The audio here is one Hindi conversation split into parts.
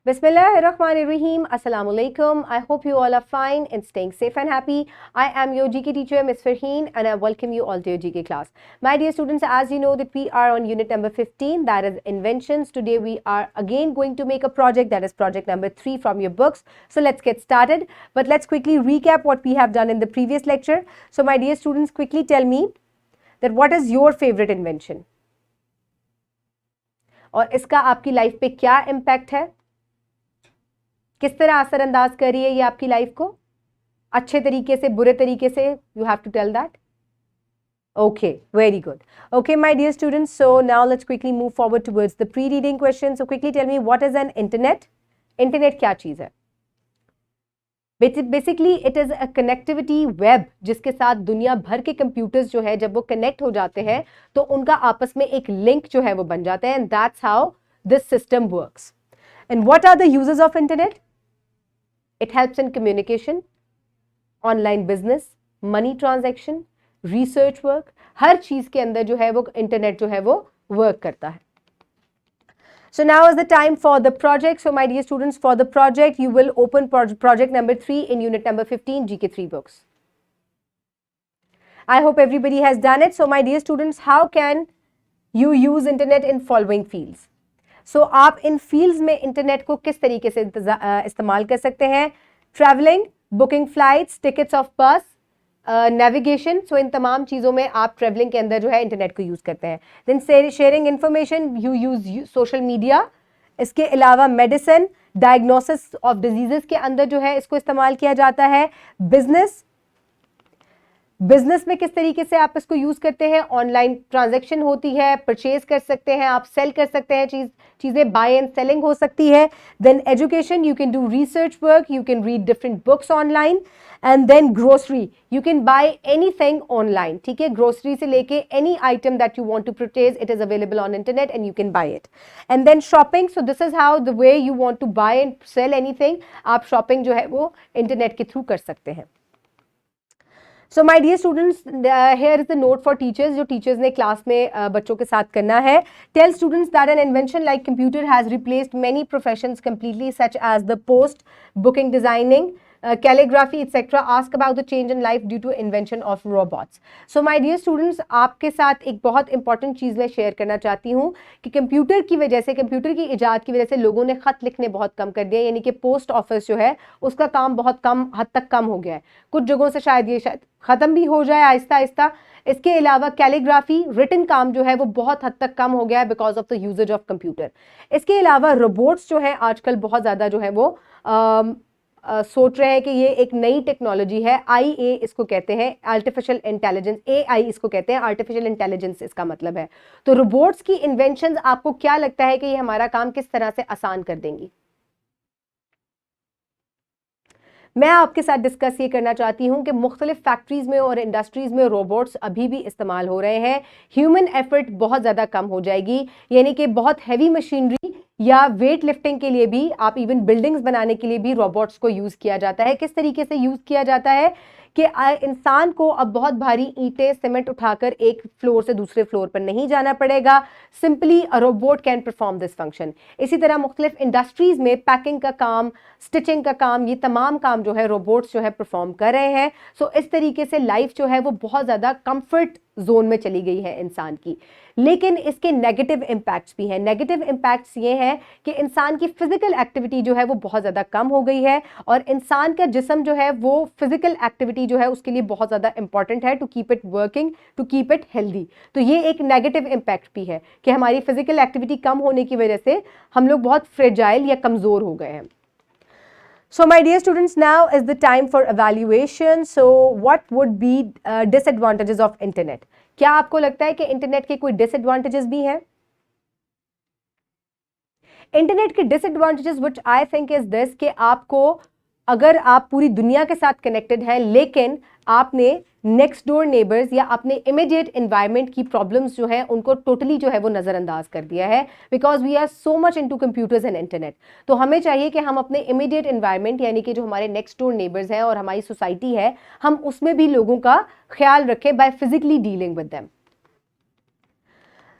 Bismillahirrahmanirrahim. Assalamu alaikum. I hope you all are fine and staying safe and happy. I am your GK teacher, Ms. Farheen, and I welcome you all to your GK class. My dear students, as you know that we are on unit number 15, that is inventions. Today we are again going to make a project, that is project number 3 from your books. So let's get started. But let's quickly recap what we have done in the previous lecture. So my dear students, quickly tell me that what is your favorite invention? और इसका आपकी लाइफ पे क्या इम्पैक्ट है, किस तरह असरअंदाज कर रही है ये आपकी लाइफ को, अच्छे तरीके से, बुरे तरीके से, you have to tell that. Okay, very good. Okay, my dear students, so now let's quickly move forward towards the pre-reading question. So quickly tell me, what is an internet? Internet क्या चीज है? Basically it is a connectivity web, जिसके साथ दुनिया भर के कंप्यूटर्स जो है जब वो कनेक्ट हो जाते हैं तो उनका आपस में एक लिंक जो है वो बन जाता है, and that's how this system works. And what are the uses of internet? It helps in communication, online business, money transaction, research work, हर चीज के अंदर जो है वो इंटरनेट जो है वो वर्क करता है. So now is the time for the project. So my dear students, for the project you will open project number 3 in unit number 15 GK3 books. I hope everybody has done it. So my dear students, how can you use internet in following fields? So आप इन fields में internet को किस तरीके से इस्तेमाल कर सकते हैं? Traveling, booking flights, tickets of bus, navigation. So इन तमाम चीज़ों में आप ट्रेवलिंग के अंदर जो है इंटरनेट को यूज़ करते हैं. Then sharing information, you use social media. इसके अलावा मेडिसिन, डायग्नोसिस ऑफ डिजीजेस के अंदर जो है इसको इस्तेमाल किया जाता है. बिजनेस में किस तरीके से आप इसको यूज़ करते हैं? ऑनलाइन ट्रांजैक्शन होती है, परचेज कर सकते हैं, आप सेल कर सकते हैं, चीज़ें बाय एंड सेलिंग हो सकती है. Then education, you can do research work, you can read different books online. And then grocery, you can buy anything online. ठीक है, ग्रोसरी से लेके any item that you want to purchase, it is available on internet and you can buy it. And then shopping, so this is how the way you want to buy and sell anything. आप शॉपिंग जो है वो इंटरनेट के थ्रू कर सकते हैं. So my dear students, here is the note for teachers, जो teachers ने क्लास में बच्चों के साथ करना है. Tell students that an invention like computer has replaced many professions completely, such as the post, booking, designing, calligraphy, etc. Ask about the change in life due to invention of robots. So my dear students, आपके साथ एक बहुत इंपॉर्टेंट चीज़ मैं शेयर करना चाहती हूँ कि कंप्यूटर की वजह से, कंप्यूटर की इजाद की वजह से लोगों ने ख़त लिखने बहुत कम कर दिया, यानी कि पोस्ट ऑफिस जो है उसका काम बहुत कम हद तक कम हो गया है. कुछ जगहों से शायद ये ख़त्म भी हो जाए आहिस्ता आहिस्ता. इसके अलावा कैलीग्राफी, रिटन काम जो है वो बहुत हद तक कम हो गया है because of the usages of computer. इसके अलावा रोबोट्स जो है आजकल बहुत ज़्यादा जो है वो सोच रहे हैं कि ये एक नई टेक्नोलॉजी है. IA इसको कहते हैं, आर्टिफिशियल इंटेलिजेंस. AI इसको कहते हैं, आर्टिफिशियल इंटेलिजेंस इसका मतलब है. तो रोबोट्स की इन्वेंशंस आपको क्या लगता है कि ये हमारा काम किस तरह से आसान कर देंगी? मैं आपके साथ डिस्कस ये करना चाहती हूँ कि मुख्तलिफ फैक्ट्रीज में और इंडस्ट्रीज में रोबोट्स अभी भी इस्तेमाल हो रहे हैं. ह्यूमन एफर्ट बहुत ज़्यादा कम हो जाएगी, यानी कि बहुत हैवी मशीनरी या वेट लिफ्टिंग के लिए भी, आप इवन बिल्डिंग्स बनाने के लिए भी रोबोट्स को यूज़ किया जाता है. किस तरीके से यूज़ किया जाता है कि इंसान को अब बहुत भारी ईंटें, सीमेंट उठाकर एक फ्लोर से दूसरे फ्लोर पर नहीं जाना पड़ेगा. Simply a robot can perform this function. इसी तरह मुख्तलिफ इंडस्ट्रीज में पैकिंग का काम, स्टिचिंग का काम, ये तमाम काम जो है रोबोट्स जो है परफॉर्म कर रहे हैं. सो इस तरीके से लाइफ जो है वो बहुत ज़्यादा कंफर्ट जोन में चली गई है इंसान की. लेकिन इसके नेगेटिव इम्पैक्ट्स भी हैं. नेगेटिव इम्पैक्ट्स ये हैं कि इंसान की फिजिकल एक्टिविटी जो है वो बहुत ज़्यादा कम हो गई है, और इंसान का जिस्म जो है वो फिजिकल एक्टिविटी जो है उसके लिए बहुत ज़्यादा इंपॉर्टेंट है to keep it working, to keep it healthy. तो ये एक नेगेटिव इम्पैक्ट भी है कि हमारी फिजिकल एक्टिविटी कम होने की वजह से हम लोग बहुत फ्रेजाइल या कमज़ोर हो गए हैं. So my dear students, now is the time for evaluation. So what would be disadvantages of internet? क्या आपको लगता है कि इंटरनेट के कोई डिसएडवांटेजेस भी हैं? इंटरनेट के disadvantages which I think is this, कि आपको, अगर आप पूरी दुनिया के साथ कनेक्टेड हैं लेकिन आपने नेक्स्ट डोर नेबर्स या अपने इमीडिएट एनवायरनमेंट की प्रॉब्लम्स जो है उनको टोटली जो है वो नज़रअंदाज कर दिया है, because we are so much into computers and internet. तो हमें चाहिए कि हम अपने इमीडिएट एनवायरनमेंट, यानी कि जो हमारे नेक्स्ट डोर नेबर्स हैं और हमारी सोसाइटी है, हम उसमें भी लोगों का ख्याल रखें by physically dealing with them.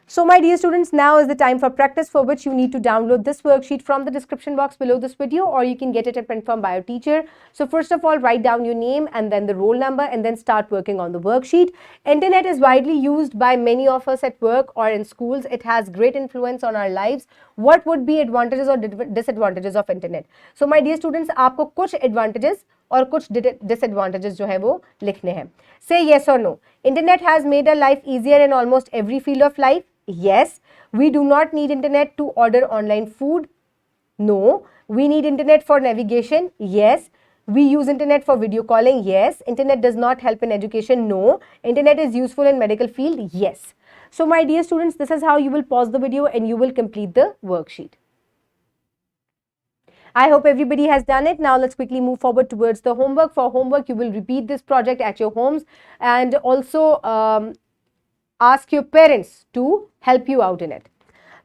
So my dear students, now is the time for practice, for which you need to download this worksheet from the description box below this video, or you can get it at print from by your teacher. So first of all, write down your name and then the roll number and then start working on the worksheet. Internet is widely used by many of us at work or in schools. It has great influence on our lives. What would be advantages or disadvantages of internet? So my dear students, आपको कुछ advantages और कुछ disadvantages जो है वो लिखने हैं. Say yes or no. Internet has made our life easier in almost every field of life. Yes. We do not need internet to order online food. No. We need internet for navigation. Yes. We use internet for video calling. Yes. Internet does not help in education. No. Internet is useful in medical field. Yes. So my dear students, this is how you will pause the video and you will complete the worksheet. I hope everybody has done it. Now let's quickly move forward towards the homework. For homework, you will repeat this project at your homes and also ask your parents to help you out in it.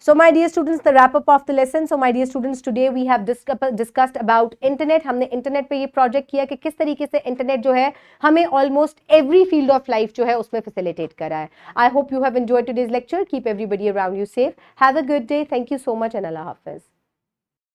So my dear students, the wrap up of the lesson. So my dear students, today we have discussed about internet. हमने internet पे ये project किया कि किस तरीके से internet जो है हमें almost every field of life जो है उसमें facilitate कर रहा है. I hope you have enjoyed today's lecture. Keep everybody around you safe. Have a good day. Thank you so much and Allah Hafiz.